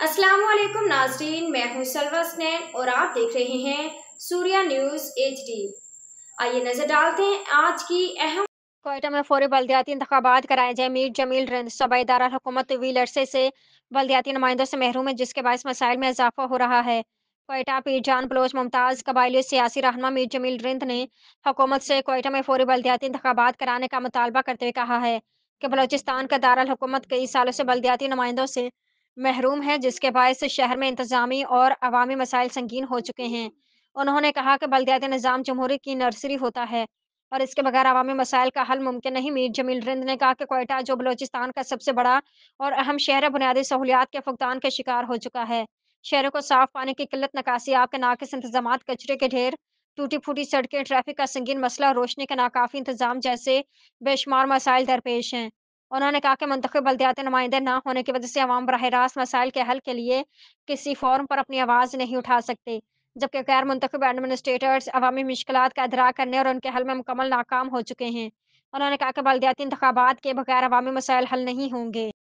अस्सलाम वालेकुम नाज़रीन, मैं हूं सलवा स्नैन और आप देख रहे हैं सूर्या न्यूज़ HD। आइए नजर डालते हैं आज की अहम। क्वेटा में फौरी बल्दियाती इंतखाबात कराए जाए। मीर जमील रिंद सूबाई दारुल-हुकूमत तवील अरसे से बल्दियाती नुमाइंदों से महरूम है, जिसके बायस मसाइल में इजाफा हो रहा है। क्वेटा पीरजान बलोच मुमताज़ कबायली सियासी रहनुमा मीर जमील रिंद ने हुकूमत से क्वेटा में फौरी बल्दियाती इंतखाबात कराने का मुतालबा करते हुए कहा है कि बलोचिस्तान का दारुल हुकूमत कई सालों से बल्दियाती नुमाइंदों से महरूम है, जिसके बायस शहर में इंतजामी और अवामी मसाइल संगीन हो चुके हैं। उन्होंने कहा कि बल्दियाती निज़ाम जमहूरी की नर्सरी होता है और इसके बगैर अवामी मसाइल का हल मुमकिन नहीं। मीर जमील रिंद ने कहा कि क्वेटा जो बलोचिस्तान का सबसे बड़ा और अहम शहर है, बुनियादी सहूलियात के फुकदान का शिकार हो चुका है। शहरों को साफ पानी की किल्लत, निकासी आब के नाकिस इंतजामात, कचरे के ढेर, टूटी फूटी सड़कें, ट्रैफिक का संगीन मसला और रोशनी का नाकाफी इंतजाम जैसे बेशुमार मसाइल दरपेश हैं। उन्होंने कहा कि मुंतखब बल्दियाती नुमाइंदे न होने की वजह से अवाम बराह रास्त मसाइल के हल के लिए किसी फोरम पर अपनी आवाज़ नहीं उठा सकते, जबकि गैर मुंतखब एडमिनिस्ट्रेटर्स अवामी मुश्किलात का अदराक करने और उनके हल में मुकम्मल नाकाम हो चुके हैं। उन्होंने कहा कि बल्दियाती इंतखाबात के बगैर अवामी मसाइल हल नहीं होंगे।